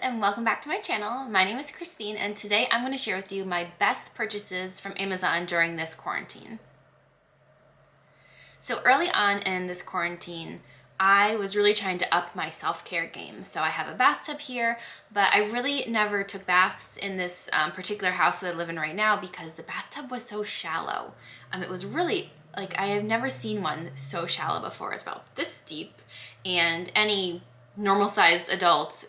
and welcome back to my channel. My name is Christine and today I'm going to share with you my best purchases from Amazon during this quarantine. So early on in this quarantine, I was really trying to up my self-care game. So I have a bathtub here, but I really never took baths in this particular house that I live in right now because the bathtub was so shallow. It was really, like, I have never seen one so shallow before. It's about this deep, and any normal-sized adult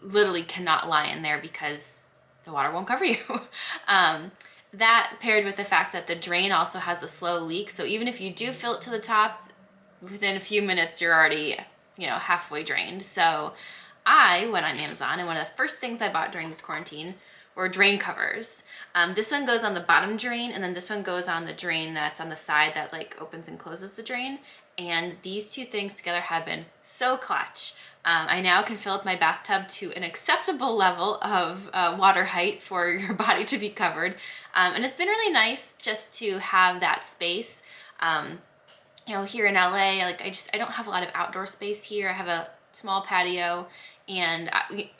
literally cannot lie in there because the water won't cover you. That paired with the fact that the drain also has a slow leak, so even if you do fill it to the top, within a few minutes you're already, halfway drained. So I went on Amazon, and one of the first things I bought during this quarantine were drain covers. This one goes on the bottom drain, and then this one goes on the drain that's on the side that like opens and closes the drain. And these two things together have been so clutch. I now can fill up my bathtub to an acceptable level of water height for your body to be covered. And it's been really nice just to have that space. Here in LA, I don't have a lot of outdoor space here. I have a small patio, and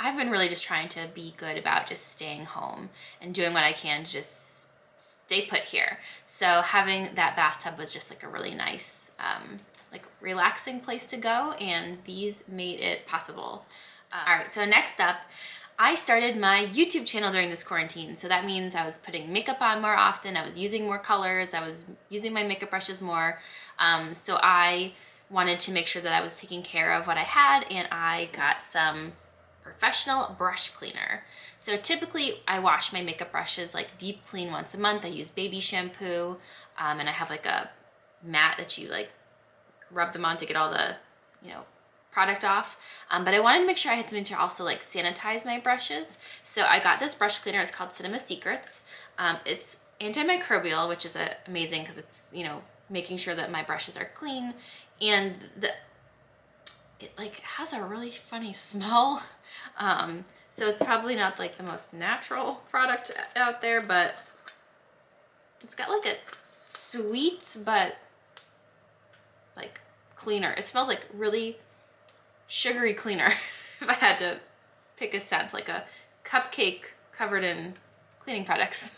I've been really just trying to be good about just staying home and doing what I can to just stay put here. So having that bathtub was just like a really nice, relaxing place to go, and these made it possible. All right, so next up, I started my YouTube channel during this quarantine. So that means I was putting makeup on more often, I was using more colors, I was using my makeup brushes more. So I wanted to make sure that I was taking care of what I had, and I got some professional brush cleaner. So typically I wash my makeup brushes like deep clean once a month. I use baby shampoo, and I have like a mat that you like rub them on to get all the, product off. But I wanted to make sure I had something to also like sanitize my brushes. So I got this brush cleaner. It's called Cinema Secrets. It's antimicrobial, which is amazing because it's, making sure that my brushes are clean, and it like has a really funny smell. So it's probably not like the most natural product out there, but it's got like a sweet but like cleaner. It smells like really sugary cleaner if I had to pick a scent, like a cupcake covered in cleaning products.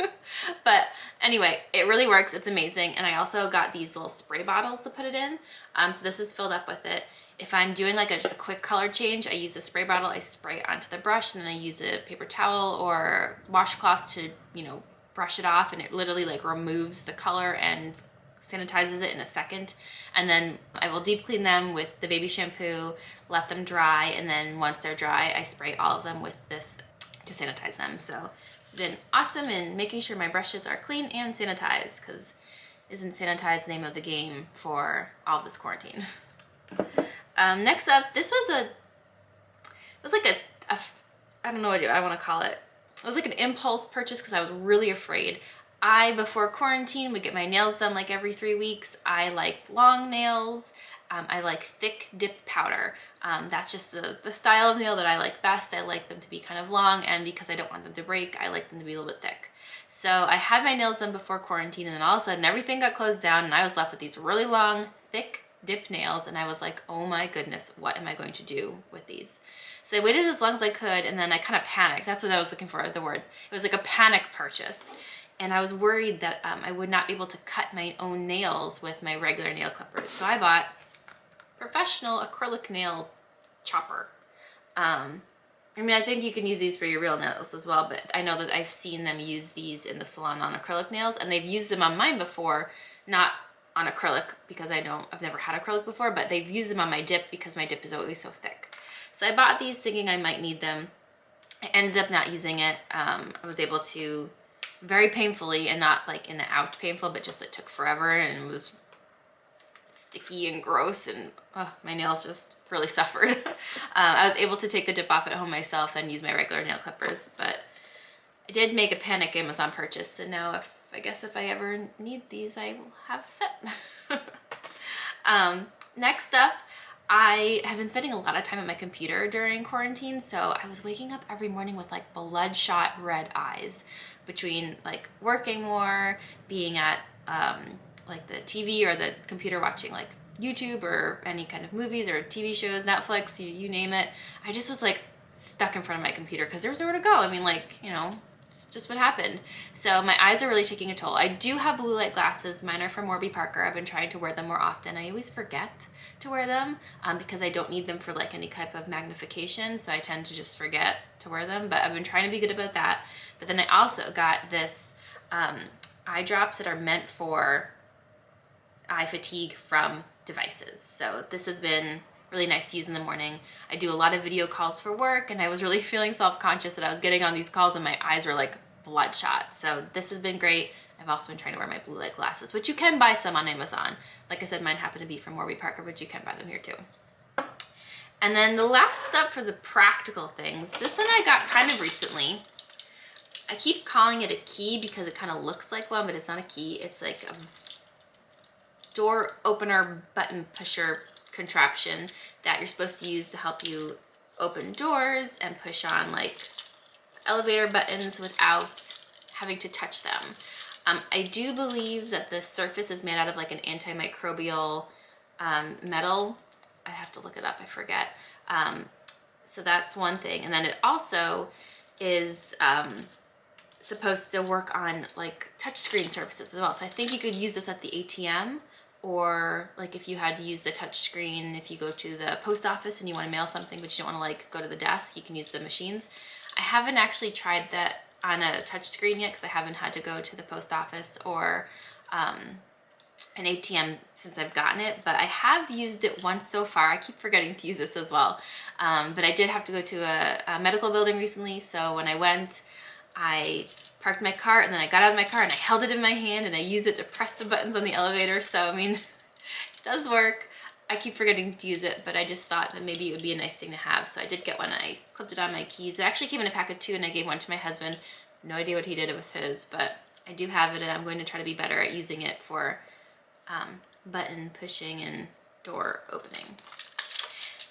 But anyway, it really works. It's amazing. And I also got these little spray bottles to put it in. So this is filled up with it. If I'm doing like just a quick color change, I use the spray bottle, I spray it onto the brush, and then I use a paper towel or washcloth to, brush it off, and it literally like removes the color and sanitizes it in a second. And then I will deep clean them with the baby shampoo, let them dry, and then once they're dry, I spray all of them with this to sanitize them. So it's been awesome in making sure my brushes are clean and sanitized, because isn't sanitized the name of the game for all of this quarantine? Next up, this was like a I don't know what I want to call it. It was like an impulse purchase because I was really afraid. Before quarantine, would get my nails done like every 3 weeks. I like long nails. I like thick dip powder. That's just the style of nail that I like best. I like them to be kind of long, and because I don't want them to break, I like them to be a little bit thick. So I had my nails done before quarantine, and then all of a sudden everything got closed down, and I was left with these really long, thick dip nails, and I was like, oh my goodness, what am I going to do with these? So I waited as long as I could, and then I kind of panicked. That's what I was looking for, the word. It was like a panic purchase. And I was worried that I would not be able to cut my own nails with my regular nail clippers. So I bought professional acrylic nail chopper. I think you can use these for your real nails as well, but I know that I've seen them use these in the salon on acrylic nails, and they've used them on mine before, not on acrylic because I've never had acrylic before, but they've used them on my dip because my dip is always so thick. So I bought these thinking I might need them. I ended up not using it. I was able to very painfully, and not like in the out painful, but just it took forever and it was sticky and gross, and my nails just really suffered. I was able to take the dip off at home myself and use my regular nail clippers, but I did make a panic Amazon purchase, and now I guess if I ever need these, I will have a set. Next up, I have been spending a lot of time at my computer during quarantine, so I was waking up every morning with like bloodshot red eyes between like working more, being at like the TV or the computer watching like YouTube or any kind of movies or TV shows, Netflix, you name it. I just was like stuck in front of my computer because there was nowhere to go. I mean, like, you know, it's just what happened. So my eyes are really taking a toll. I do have blue light glasses. Mine are from Warby Parker. I've been trying to wear them more often. I always forget to wear them because I don't need them for like any type of magnification. So I tend to just forget to wear them, but I've been trying to be good about that. But then I also got this eye drops that are meant for eye fatigue from devices. So this has been really nice to use in the morning. I do a lot of video calls for work, and I was really feeling self-conscious that I was getting on these calls and my eyes were like bloodshot. So this has been great. I've also been trying to wear my blue light glasses, which you can buy some on Amazon. Like I said, mine happen to be from Warby Parker, but you can buy them here too. And then the last step for the practical things, this one I got kind of recently. I keep calling it a key because it kind of looks like one, but it's not a key. It's like a door opener button pusher contraption that you're supposed to use to help you open doors and push on like elevator buttons without having to touch them. I do believe that the surface is made out of like an antimicrobial metal. I have to look it up, I forget. So that's one thing. And then it also is supposed to work on like touchscreen surfaces as well. So I think you could use this at the ATM, or like if you had to use the touch screen, if you go to the post office and you want to mail something but you don't want to like go to the desk, you can use the machines. I haven't actually tried that on a touch screen yet because I haven't had to go to the post office or an ATM since I've gotten it, but I have used it once so far. I keep forgetting to use this as well. But I did have to go to a medical building recently, so when I went, I parked my car and then I got out of my car and I held it in my hand and I used it to press the buttons on the elevator. So, I mean, it does work. I keep forgetting to use it, but I just thought that maybe it would be a nice thing to have. So I did get one. I clipped it on my keys. It actually came in a pack of 2 and I gave one to my husband. No idea what he did with his, but I do have it and I'm going to try to be better at using it for button pushing and door opening.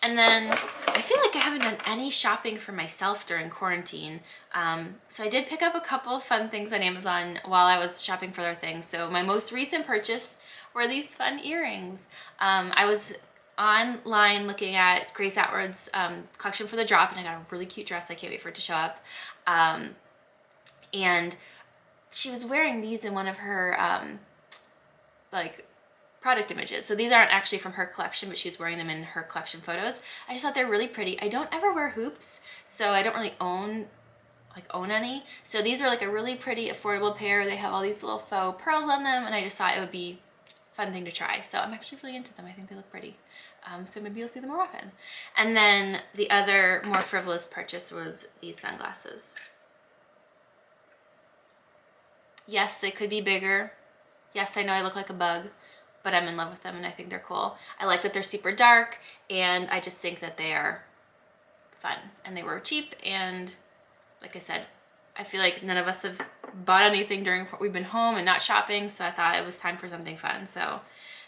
And then I feel like I haven't done any shopping for myself during quarantine. So I did pick up a couple of fun things on Amazon while I was shopping for other things. So my most recent purchase were these fun earrings. I was online looking at Grace Atwood's collection for the drop, and I got a really cute dress. I can't wait for it to show up. And she was wearing these in one of her like product images. So these aren't actually from her collection, but she's wearing them in her collection photos. I just thought they're really pretty. I don't ever wear hoops, so I don't really own any. So these are like a really pretty affordable pair. They have all these little faux pearls on them, and I just thought it would be a fun thing to try. So I'm actually really into them. I think they look pretty. So maybe you'll see them more often. And then the other more frivolous purchase was these sunglasses. Yes, they could be bigger. Yes, I know I look like a bug, but I'm in love with them and I think they're cool. I like that they're super dark, and I just think that they are fun, and they were cheap, and like I said, I feel like none of us have bought anything during, we've been home and not shopping, so I thought it was time for something fun. So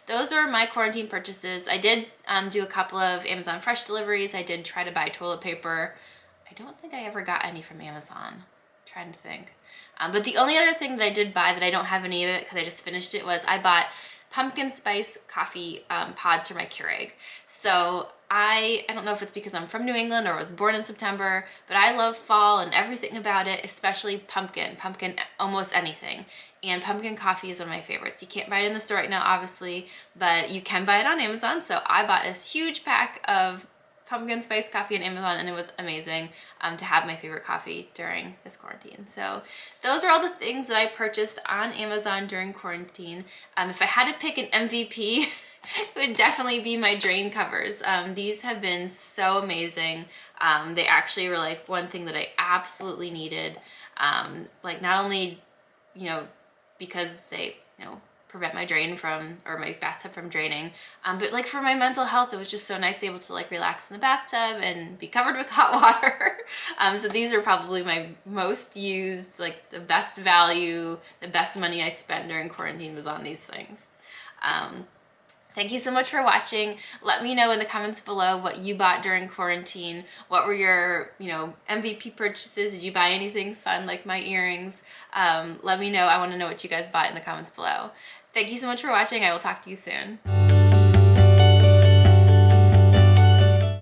those were my quarantine purchases. I did do a couple of Amazon Fresh deliveries. I did try to buy toilet paper. I don't think I ever got any from Amazon. I'm trying to think. But the only other thing that I did buy that I don't have any of it because I just finished it was I bought pumpkin spice coffee pods for my Keurig. So I don't know if it's because I'm from New England or was born in September, but I love fall and everything about it, especially pumpkin almost anything. And pumpkin coffee is one of my favorites. You can't buy it in the store right now, obviously, but you can buy it on Amazon. So I bought this huge pack of pumpkin spice coffee on Amazon, and it was amazing to have my favorite coffee during this quarantine. So those are all the things that I purchased on Amazon during quarantine. If I had to pick an MVP, it would definitely be my drain covers. These have been so amazing. They actually were like one thing that I absolutely needed. Like not only, you know, because they, you know, prevent my drain from, or my bathtub from draining, but like for my mental health, it was just so nice to be able to like relax in the bathtub and be covered with hot water. So these are probably my most used, like the best value, the best money I spent during quarantine was on these things. Thank you so much for watching. Let me know in the comments below what you bought during quarantine. What were your, you know, MVP purchases? Did you buy anything fun like my earrings? Let me know. I want to know what you guys bought in the comments below. Thank you so much for watching. I will talk to you soon.